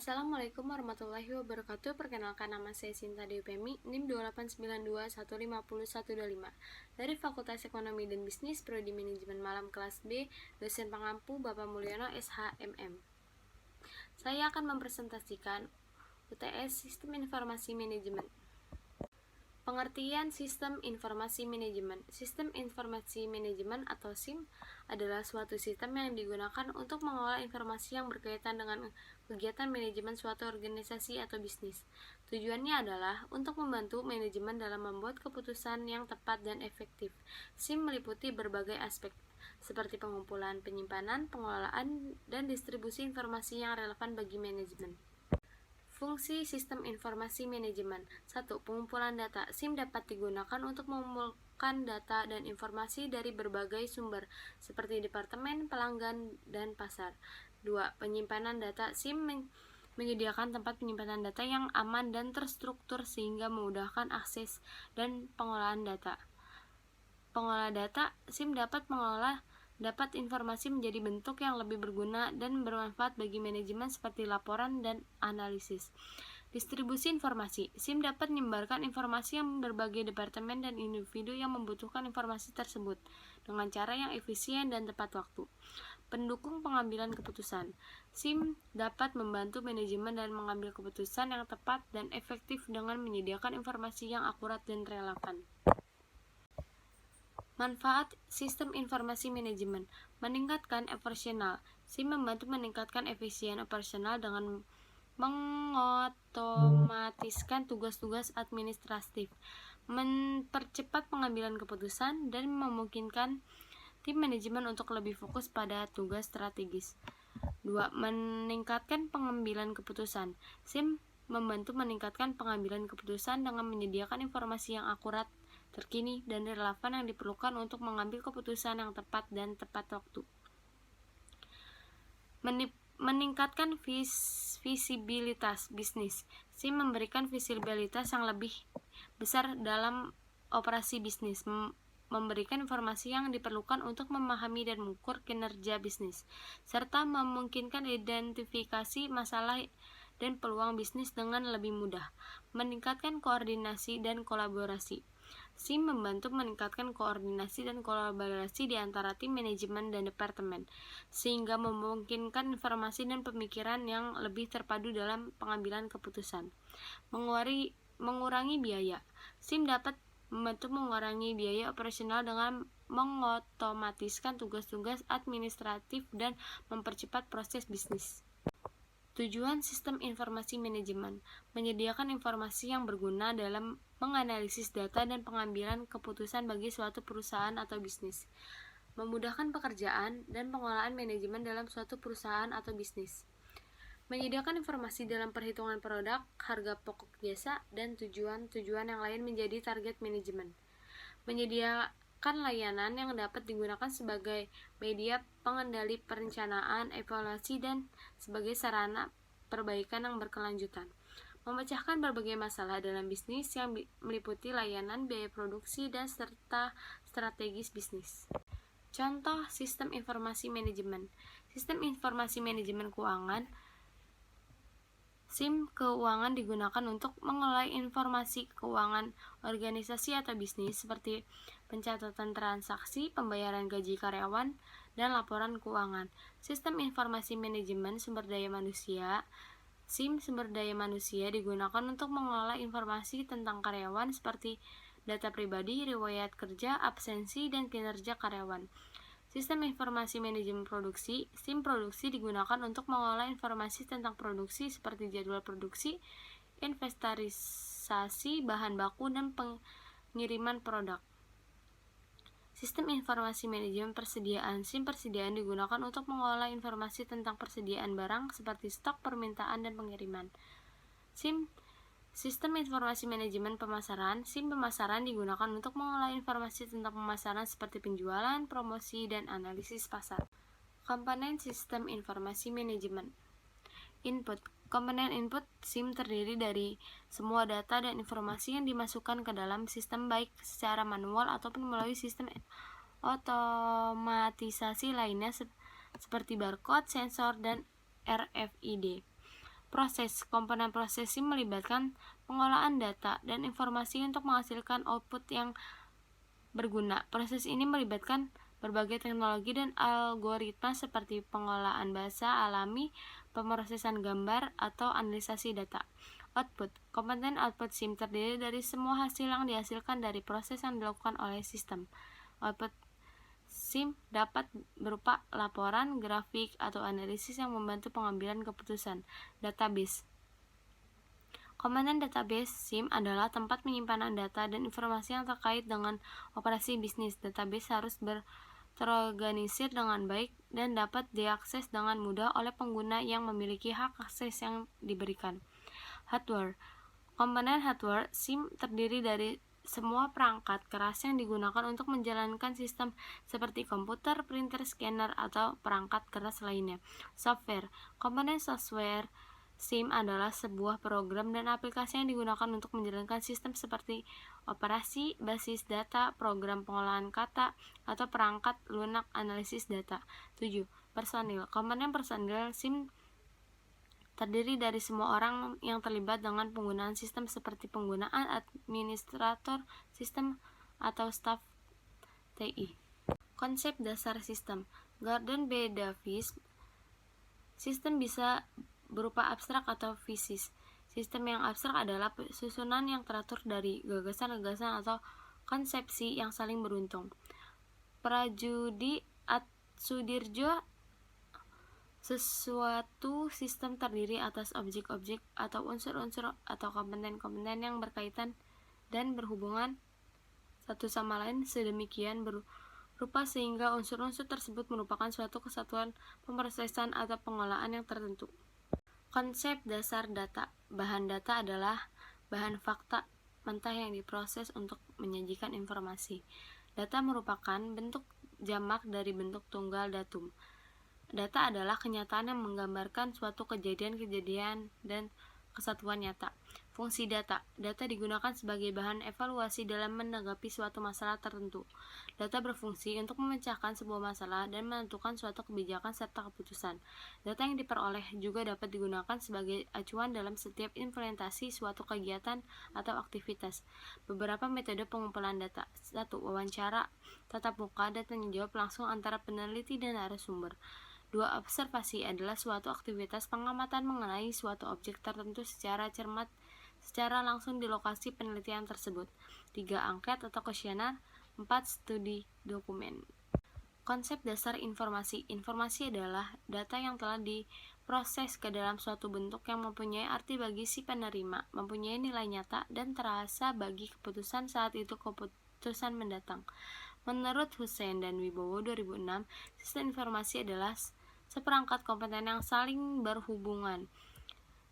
Assalamualaikum warahmatullahi wabarakatuh. Perkenalkan, nama saya Sinta Dewi Pemi, NIM 289215015 dari Fakultas Ekonomi dan Bisnis, Prodi Manajemen Malam kelas B, dosen pengampu Bapak Mulyono SHMM. Saya akan mempresentasikan UTS Sistem Informasi Manajemen. Pengertian Sistem Informasi Manajemen. Sistem Informasi Manajemen atau SIM adalah suatu sistem yang digunakan untuk mengolah informasi yang berkaitan dengan kegiatan manajemen suatu organisasi atau bisnis. Tujuannya adalah untuk membantu manajemen dalam membuat keputusan yang tepat dan efektif. SIM meliputi berbagai aspek, seperti pengumpulan, penyimpanan, pengelolaan, dan distribusi informasi yang relevan bagi manajemen. Fungsi Sistem Informasi Manajemen. 1. Pengumpulan data. SIM dapat digunakan untuk mengumpulkan data dan informasi dari berbagai sumber, seperti departemen, pelanggan, dan pasar. 2. Penyimpanan data. SIM menyediakan tempat penyimpanan data yang aman dan terstruktur sehingga memudahkan akses dan pengolahan data. Pengolah data. SIM dapat informasi menjadi bentuk yang lebih berguna dan bermanfaat bagi manajemen seperti laporan dan analisis. Distribusi informasi. SIM dapat menyebarkan informasi yang berbagai departemen dan individu yang membutuhkan informasi tersebut dengan cara yang efisien dan tepat waktu. Pendukung pengambilan keputusan. SIM dapat membantu manajemen dalam mengambil keputusan yang tepat dan efektif dengan menyediakan informasi yang akurat dan relevan. Manfaat Sistem Informasi Manajemen. Meningkatkan operasional. SIM membantu meningkatkan efisien operasional dengan mengotomatiskan tugas-tugas administratif, mempercepat pengambilan keputusan, dan memungkinkan tim manajemen untuk lebih fokus pada tugas strategis. 2. Meningkatkan pengambilan keputusan. SIM membantu meningkatkan pengambilan keputusan dengan menyediakan informasi yang akurat, terkini, dan relevan yang diperlukan untuk mengambil keputusan yang tepat dan tepat waktu. Meningkatkan visibilitas bisnis. SIM memberikan visibilitas yang lebih besar dalam operasi bisnis, memberikan informasi yang diperlukan untuk memahami dan mengukur kinerja bisnis, serta memungkinkan identifikasi masalah dan peluang bisnis dengan lebih mudah. Meningkatkan koordinasi dan kolaborasi. SIM membantu meningkatkan koordinasi dan kolaborasi di antara tim manajemen dan departemen, sehingga memungkinkan informasi dan pemikiran yang lebih terpadu dalam pengambilan keputusan. Mengurangi biaya. SIM dapat membantu mengurangi biaya operasional dengan mengotomatiskan tugas-tugas administratif dan mempercepat proses bisnis. Tujuan Sistem Informasi Manajemen. Menyediakan informasi yang berguna dalam menganalisis data dan pengambilan keputusan bagi suatu perusahaan atau bisnis. Memudahkan pekerjaan dan pengolahan manajemen dalam suatu perusahaan atau bisnis. Menyediakan informasi dalam perhitungan produk, harga pokok jasa, dan tujuan-tujuan yang lain menjadi target manajemen. Menyediakan layanan yang dapat digunakan sebagai media pengendali perencanaan, evaluasi, dan sebagai sarana perbaikan yang berkelanjutan. Memecahkan berbagai masalah dalam bisnis yang meliputi layanan, biaya produksi, dan serta strategis bisnis. Contoh Sistem Informasi Manajemen. Sistem Informasi Manajemen Keuangan. SIM keuangan digunakan untuk mengelola informasi keuangan organisasi atau bisnis seperti pencatatan transaksi, pembayaran gaji karyawan, dan laporan keuangan. Sistem Informasi Manajemen Sumber Daya Manusia. SIM sumber daya manusia digunakan untuk mengelola informasi tentang karyawan seperti data pribadi, riwayat kerja, absensi, dan kinerja karyawan. Sistem Informasi Manajemen Produksi. SIM produksi digunakan untuk mengolah informasi tentang produksi seperti jadwal produksi, inventarisasi bahan baku, dan pengiriman produk. Sistem Informasi Manajemen Persediaan. SIM persediaan digunakan untuk mengolah informasi tentang persediaan barang seperti stok, permintaan, dan pengiriman. Sistem Informasi Manajemen Pemasaran. SIM pemasaran digunakan untuk mengolah informasi tentang pemasaran seperti penjualan, promosi, dan analisis pasar. Komponen Sistem Informasi Manajemen. Input. Komponen input SIM terdiri dari semua data dan informasi yang dimasukkan ke dalam sistem baik secara manual ataupun melalui sistem otomatisasi lainnya seperti barcode, sensor, dan RFID. Komponen proses SIM melibatkan pengolahan data dan informasi untuk menghasilkan output yang berguna. Proses ini melibatkan berbagai teknologi dan algoritma seperti pengolahan bahasa alami, pemrosesan gambar, atau analisasi data. Output. Komponen output SIM terdiri dari semua hasil yang dihasilkan dari proses yang dilakukan oleh sistem. Output SIM dapat berupa laporan, grafik, atau analisis yang membantu pengambilan keputusan. Database. Komponen database SIM adalah tempat penyimpanan data dan informasi yang terkait dengan operasi bisnis. Database harus terorganisir dengan baik dan dapat diakses dengan mudah oleh pengguna yang memiliki hak akses yang diberikan. Hardware. Komponen hardware SIM terdiri dari semua perangkat keras yang digunakan untuk menjalankan sistem seperti komputer, printer, scanner, atau perangkat keras lainnya. Software. Komponen software SIM adalah sebuah program dan aplikasi yang digunakan untuk menjalankan sistem seperti operasi, basis data, program pengolahan kata, atau perangkat lunak analisis data. 7. Personil. Komponen personil SIM terdiri dari semua orang yang terlibat dengan penggunaan sistem seperti penggunaan administrator sistem atau staf TI. Konsep dasar sistem. Gordon B. Davis. Sistem bisa berupa abstrak atau fisis. Sistem yang abstrak adalah susunan yang teratur dari gagasan-gagasan atau konsepsi yang saling beruntung. Prajudi Atsudirjo. Sesuatu sistem terdiri atas objek-objek atau unsur-unsur atau komponen-komponen yang berkaitan dan berhubungan satu sama lain sedemikian berupa sehingga unsur-unsur tersebut merupakan suatu kesatuan pemrosesan atau pengolahan yang tertentu. Konsep dasar data. Bahan data adalah bahan fakta mentah yang diproses untuk menyajikan informasi. Data merupakan bentuk jamak dari bentuk tunggal datum. Data adalah kenyataan yang menggambarkan suatu kejadian-kejadian dan kesatuan nyata. Fungsi data. Data digunakan sebagai bahan evaluasi dalam menanggapi suatu masalah tertentu. Data berfungsi untuk memecahkan sebuah masalah dan menentukan suatu kebijakan serta keputusan. Data yang diperoleh juga dapat digunakan sebagai acuan dalam setiap implementasi suatu kegiatan atau aktivitas. Beberapa metode pengumpulan data. 1. Wawancara tatap muka dan tanya jawab langsung antara peneliti dan narasumber. 2. Observasi adalah suatu aktivitas pengamatan mengenai suatu objek tertentu secara cermat secara langsung di lokasi penelitian tersebut. 3. Angket atau kuesioner. 4. Studi dokumen. Konsep dasar informasi. Informasi adalah data yang telah diproses ke dalam suatu bentuk yang mempunyai arti bagi si penerima, mempunyai nilai nyata dan terasa bagi keputusan saat itu keputusan mendatang. Menurut Hussein dan Wibowo 2006, sistem informasi adalah seperangkat komponen yang saling berhubungan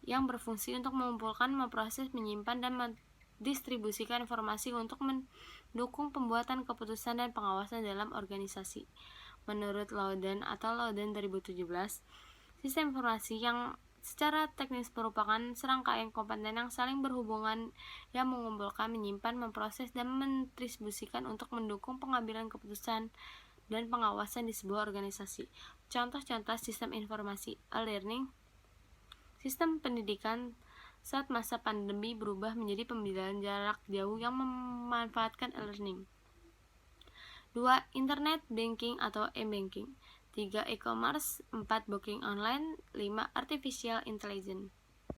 yang berfungsi untuk mengumpulkan, memproses, menyimpan, dan mendistribusikan informasi untuk mendukung pembuatan keputusan dan pengawasan dalam organisasi. Menurut Louden 2017, sistem informasi yang secara teknis merupakan serangkaian komponen yang saling berhubungan yang mengumpulkan, menyimpan, memproses, dan mendistribusikan untuk mendukung pengambilan keputusan dan pengawasan di sebuah organisasi. Contoh-contoh sistem informasi: e-learning, sistem pendidikan saat masa pandemi berubah menjadi pembelajaran jarak jauh yang memanfaatkan e-learning. 2. Internet banking atau e-banking. 3. E-commerce. 4. Booking online. 5. Artificial intelligence.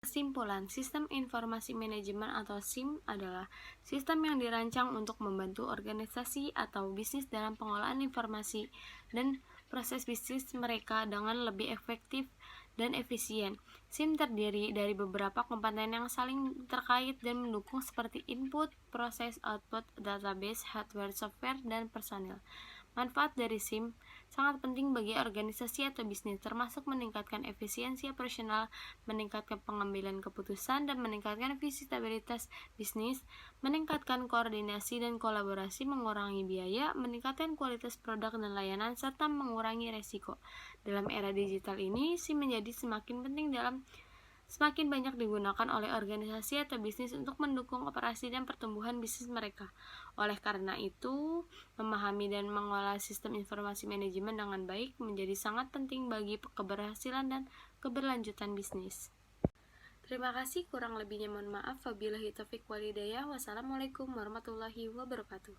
Kesimpulan, sistem informasi manajemen atau SIM adalah sistem yang dirancang untuk membantu organisasi atau bisnis dalam pengolahan informasi dan proses bisnis mereka dengan lebih efektif dan efisien. SIM terdiri dari beberapa komponen yang saling terkait dan mendukung seperti input, proses, output, database, hardware, software, dan personil. Manfaat dari SIM sangat penting bagi organisasi atau bisnis, termasuk meningkatkan efisiensi operasional, meningkatkan pengambilan keputusan, dan meningkatkan visitabilitas bisnis, meningkatkan koordinasi dan kolaborasi, mengurangi biaya, meningkatkan kualitas produk dan layanan, serta mengurangi resiko. Dalam era digital ini, SIM menjadi semakin penting semakin banyak digunakan oleh organisasi atau bisnis untuk mendukung operasi dan pertumbuhan bisnis mereka. Oleh karena itu, memahami dan mengolah sistem informasi manajemen dengan baik menjadi sangat penting bagi keberhasilan dan keberlanjutan bisnis. Terima kasih, kurang lebihnya mohon maaf. Wabillahi taufik walhidayah. Wassalamualaikum warahmatullahi wabarakatuh.